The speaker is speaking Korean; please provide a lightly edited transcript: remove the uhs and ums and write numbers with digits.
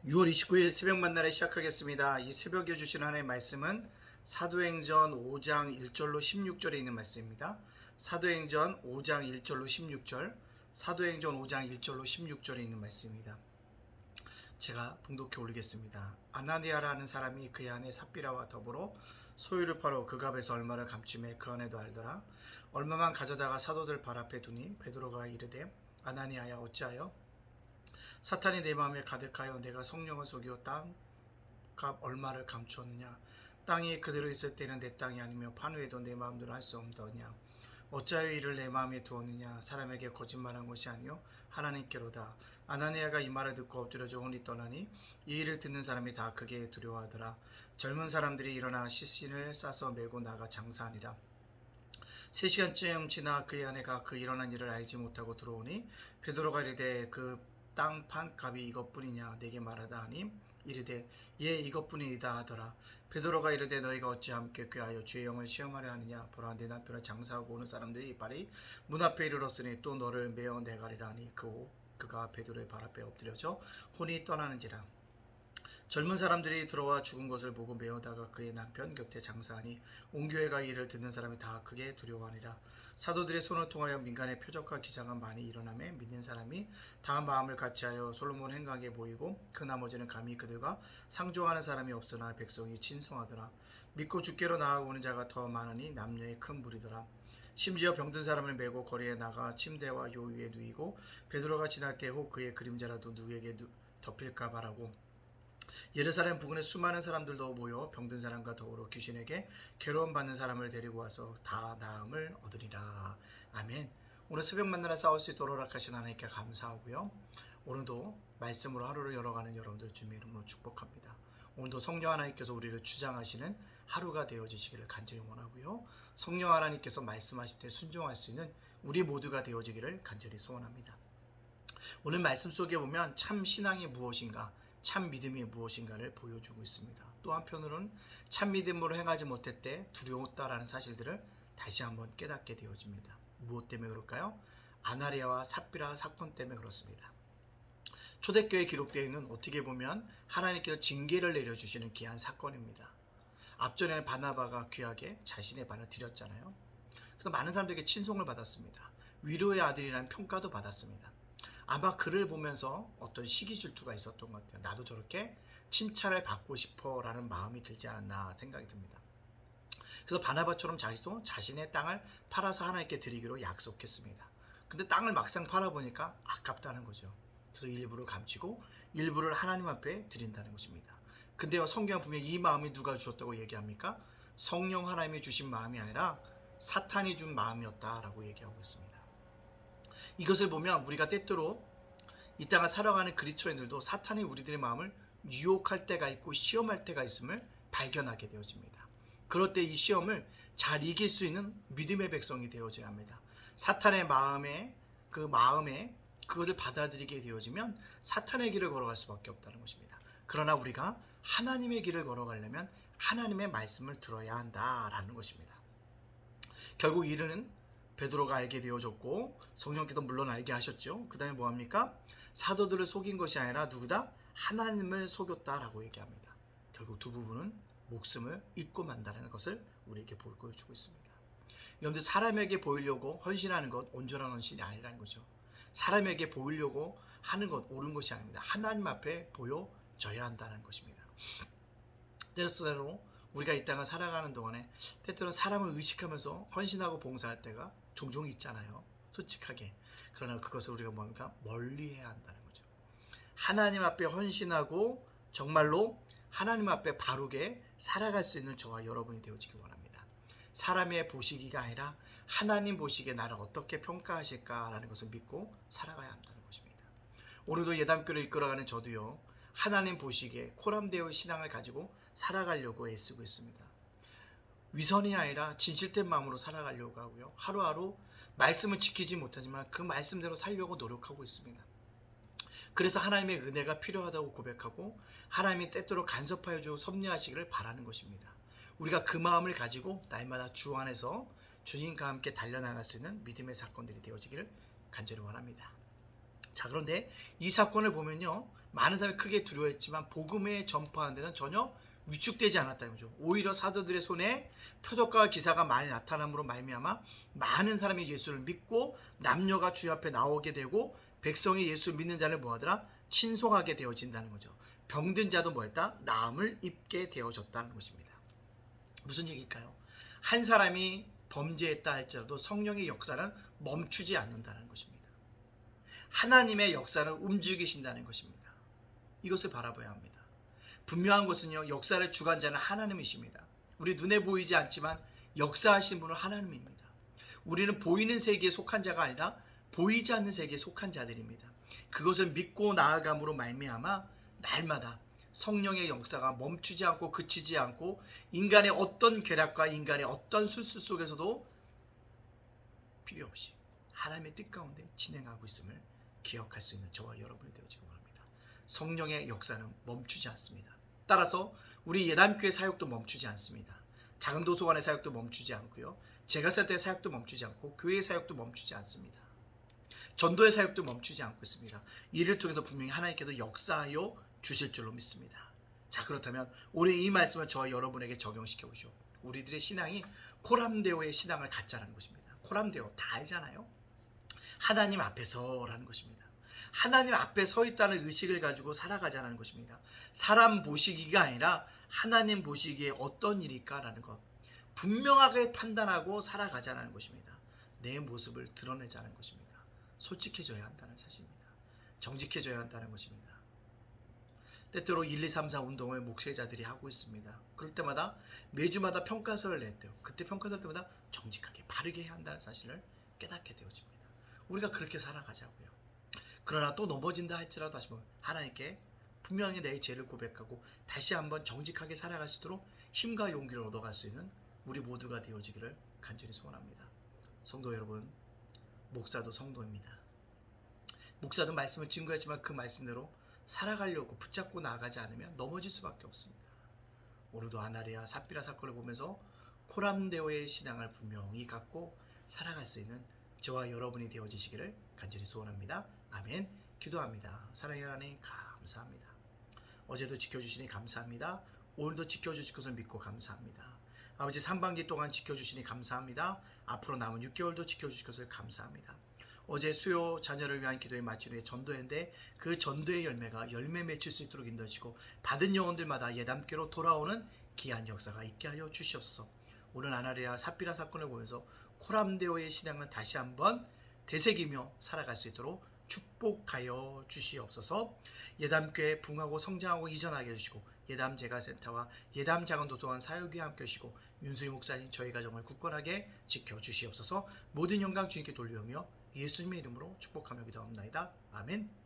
6월 29일 새벽 만나를 시작하겠습니다. 이 새벽에 주신 하나님의 말씀은 사도행전 5장 1절로 16절에 있는 말씀입니다. 사도행전 5장 1절로 16절, 사도행전 5장 1절로 16절에 있는 말씀입니다. 제가 봉독해 올리겠습니다. 아나니아라는 사람이 그의 아내 삽비라와 더불어 소유를 팔아 그 값에서 얼마를 감추매 그 아내도 알더라. 얼마만 가져다가 사도들 발 앞에 두니 베드로가 이르되 아나니아야 어찌하여 사탄이 내 마음에 가득하여 내가 성령을 속여 땅값 얼마를 감추었느냐. 땅이 그대로 있을 때는 내 땅이 아니며 판후에도 내 마음대로 할 수 없더냐. 어찌하여 이를 내 마음에 두었느냐. 사람에게 거짓말한 것이 아니요 하나님께로다. 아나니아가 이 말을 듣고 엎드려져 혼이 떠나니 이 일을 듣는 사람이 다 크게 두려워하더라. 젊은 사람들이 일어나 시신을 싸서 메고 나가 장사하니라. 3시간쯤 지나 그의 아내가 그 일어난 일을 알지 못하고 들어오니 베드로가 이르되 그 땅 판 값이 이것뿐이냐 내게 말하다 하니 이르되 예 이것뿐이다 하더라. 베드로가 이르되 너희가 어찌 함께 꾀하여 주의 영을 시험하려 하느냐. 보라 내 남편을 장사하고 오는 사람들이 이빨이 문 앞에 이르렀으니 또 너를 메어 내가리라 하니 그가 베드로의 발 앞에 엎드려져 혼이 떠나는지라. 젊은 사람들이 들어와 죽은 것을 보고 메어다가 그의 남편 곁에 장사하니 온 교회가 이를 듣는 사람이 다 크게 두려워하니라. 사도들의 손을 통하여 민간의 표적과 기사가 많이 일어나매 믿는 사람이 다 마음을 같이하여 솔로몬 행각에 모이고 그 나머지는 감히 그들과 상종하는 사람이 없으나 백성이 친송하더라. 믿고 주께로 나아오는 자가 더 많으니 남녀의 큰 무리더라. 심지어 병든 사람을 메고 거리에 나가 침대와 요 위에 누이고 베드로가 지날 때 혹 그의 그림자라도 누구에게 덮일까 바라고 예루살렘 부근에 수많은 사람들도 모여 병든 사람과 더불어 귀신에게 괴로움 받는 사람을 데리고 와서 다 나음을 얻으리라. 아멘. 오늘 새벽 만나러 싸울 수 있도록 허락하신 하나님께 감사하고요. 오늘도 말씀으로 하루를 열어가는 여러분들 주님의 이름으로 축복합니다. 오늘도 성령 하나님께서 우리를 주장하시는 하루가 되어지시기를 간절히 원하고요. 성령 하나님께서 말씀하실 때 순종할 수 있는 우리 모두가 되어지기를 간절히 소원합니다. 오늘 말씀 속에 보면 참 신앙이 무엇인가, 참 믿음이 무엇인가를 보여주고 있습니다. 또 한편으로는 참 믿음으로 행하지 못했대 두려웠다라는 사실들을 다시 한번 깨닫게 되어집니다. 무엇 때문에 그럴까요? 아나리아와 삽비라 사건 때문에 그렇습니다. 초대교회에 기록되어 있는 어떻게 보면 하나님께서 징계를 내려주시는 귀한 사건입니다. 앞전에는 바나바가 귀하게 자신의 반을 드렸잖아요. 그래서 많은 사람들에게 친송을 받았습니다. 위로의 아들이라는 평가도 받았습니다. 아마 그를 보면서 어떤 시기 질투가 있었던 것 같아요. 나도 저렇게 칭찬을 받고 싶어 라는 마음이 들지 않았나 생각이 듭니다. 그래서 바나바처럼 자기도 자신의 땅을 팔아서 하나님께 드리기로 약속했습니다. 근데 땅을 막상 팔아보니까 아깝다는 거죠. 그래서 일부를 감추고 일부를 하나님 앞에 드린다는 것입니다. 근데요, 성경은 분명히 이 마음이 누가 주셨다고 얘기합니까? 성령 하나님이 주신 마음이 아니라 사탄이 준 마음이었다라고 얘기하고 있습니다. 이것을 보면 우리가 때때로 이 땅을 살아가는 그리스도인들도 사탄이 우리들의 마음을 유혹할 때가 있고 시험할 때가 있음을 발견하게 되어집니다. 그럴 때 이 시험을 잘 이길 수 있는 믿음의 백성이 되어져야 합니다. 사탄의 마음에 그것을 받아들이게 되어지면 사탄의 길을 걸어갈 수밖에 없다는 것입니다. 그러나 우리가 하나님의 길을 걸어가려면 하나님의 말씀을 들어야 한다라는 것입니다. 결국 이르는 베드로가 알게 되어졌고 성령께서 물론 알게 하셨죠. 그 다음에 뭐합니까? 사도들을 속인 것이 아니라 누구다? 하나님을 속였다라고 얘기합니다. 결국 두 부분은 목숨을 잊고 만다는 것을 우리에게 보여주고 있습니다. 여러분들, 사람에게 보이려고 헌신하는 것 온전한 헌신이 아니라는 거죠. 사람에게 보이려고 하는 것 옳은 것이 아닙니다. 하나님 앞에 보여져야 한다는 것입니다. 때때로 우리가 이 땅을 살아가는 동안에 때때로 사람을 의식하면서 헌신하고 봉사할 때가 종종 있잖아요. 솔직하게. 그러나 그것을 우리가 뭡니까? 멀리해야 한다는 거죠. 하나님 앞에 헌신하고 정말로 하나님 앞에 바르게 살아갈 수 있는 저와 여러분이 되어지기 원합니다. 사람의 보시기가 아니라 하나님 보시기에 나를 어떻게 평가하실까라는 것을 믿고 살아가야 한다는 것입니다. 오늘도 예담교를 이끌어가는 저도요, 하나님 보시기에 코람되어 신앙을 가지고 살아가려고 애쓰고 있습니다. 위선이 아니라 진실된 마음으로 살아가려고 하고요. 하루하루 말씀을 지키지 못하지만 그 말씀대로 살려고 노력하고 있습니다. 그래서 하나님의 은혜가 필요하다고 고백하고 하나님이 때때로 간섭하여 주고 섭리하시기를 바라는 것입니다. 우리가 그 마음을 가지고 날마다 주 안에서 주님과 함께 달려나갈 수 있는 믿음의 사건들이 되어지기를 간절히 원합니다. 자, 그런데 이 사건을 보면요, 많은 사람이 크게 두려워했지만 복음에 전파하는 데는 전혀 위축되지 않았다는 거죠. 오히려 사도들의 손에 표적과 기사가 많이 나타남으로 말미암아 많은 사람이 예수를 믿고 남녀가 주의 앞에 나오게 되고 백성이 예수 믿는 자를 뭐하더라? 친송하게 되어진다는 거죠. 병든 자도 뭐했다? 나음을 입게 되어졌다는 것입니다. 무슨 얘기일까요? 한 사람이 범죄했다 할지라도 성령의 역사는 멈추지 않는다는 것입니다. 하나님의 역사는 움직이신다는 것입니다. 이것을 바라봐야 합니다. 분명한 것은요, 역사를 주관자는 하나님이십니다. 우리 눈에 보이지 않지만 역사하신 분은 하나님입니다. 우리는 보이는 세계에 속한 자가 아니라 보이지 않는 세계에 속한 자들입니다. 그것을 믿고 나아감으로 말미암아 날마다 성령의 역사가 멈추지 않고 그치지 않고 인간의 어떤 괴락과 인간의 어떤 술수 속에서도 필요 없이 하나님의 뜻 가운데 진행하고 있음을 기억할 수 있는 저와 여러분이 되어지기 바랍니다. 성령의 역사는 멈추지 않습니다. 따라서 우리 예담교회 사역도 멈추지 않습니다. 작은 도서관의 사역도 멈추지 않고요. 제가센터의 사역도 멈추지 않고 교회의 사역도 멈추지 않습니다. 전도의 사역도 멈추지 않고 있습니다. 이를 통해서 분명히 하나님께서 역사하여 주실 줄로 믿습니다. 자, 그렇다면 오늘 이 말씀을 저와 여러분에게 적용시켜 보시오. 우리들의 신앙이 코람데오의 신앙을 갖자라는 것입니다. 코람데오 다 알잖아요. 하나님 앞에서라는 것입니다. 하나님 앞에 서 있다는 의식을 가지고 살아가자는 것입니다. 사람 보시기가 아니라 하나님 보시기에 어떤 일일까라는 것, 분명하게 판단하고 살아가자는 것입니다. 내 모습을 드러내자는 것입니다. 솔직해져야 한다는 사실입니다. 정직해져야 한다는 것입니다. 때때로 1, 2, 3, 4 운동을 목회자들이 하고 있습니다. 그럴 때마다 매주마다 평가서를 냈대요. 그때 평가서 때마다 정직하게 바르게 해야 한다는 사실을 깨닫게 되어집니다. 우리가 그렇게 살아가자고요. 그러나 또 넘어진다 할지라도 다시 한번 하나님께 분명히 내 죄를 고백하고 다시 한번 정직하게 살아갈 수 있도록 힘과 용기를 얻어갈 수 있는 우리 모두가 되어지기를 간절히 소원합니다. 성도 여러분, 목사도 성도입니다. 목사도 말씀을 증거했지만 그 말씀대로 살아가려고 붙잡고 나아가지 않으면 넘어질 수밖에 없습니다. 오늘도 아나리아 삽비라 사건을 보면서 코람데오의 신앙을 분명히 갖고 살아갈 수 있는 저와 여러분이 되어지시기를 간절히 소원합니다. 아멘. 기도합니다. 사랑의 하나님 감사합니다. 어제도 지켜주시니 감사합니다. 오늘도 지켜주실 것을 믿고 감사합니다. 아버지, 3반기 동안 지켜주시니 감사합니다. 앞으로 남은 6개월도 지켜주실 것을 감사합니다. 어제 수요 자녀를 위한 기도에 마친 후에 전도했는데 그 전도의 열매가 열매 맺힐 수 있도록 인도하시고 받은 영혼들마다 예담께로 돌아오는 귀한 역사가 있게 하여 주시옵소서. 오늘 아나리아 삽비라 사건을 보면서 코람데오의 신앙을 다시 한번 되새기며 살아갈 수 있도록 축복하여 주시옵소서. 예담교회 붕하고 성장하고 이전하게 해주시고 예담 제가센터와 예담 작은도서관 사역에 함께 하시고 윤수희 목사님 저희 가정을 굳건하게 지켜주시옵소서. 모든 영광 주님께 돌려오며 예수님의 이름으로 축복하며 기도합니다. 아멘.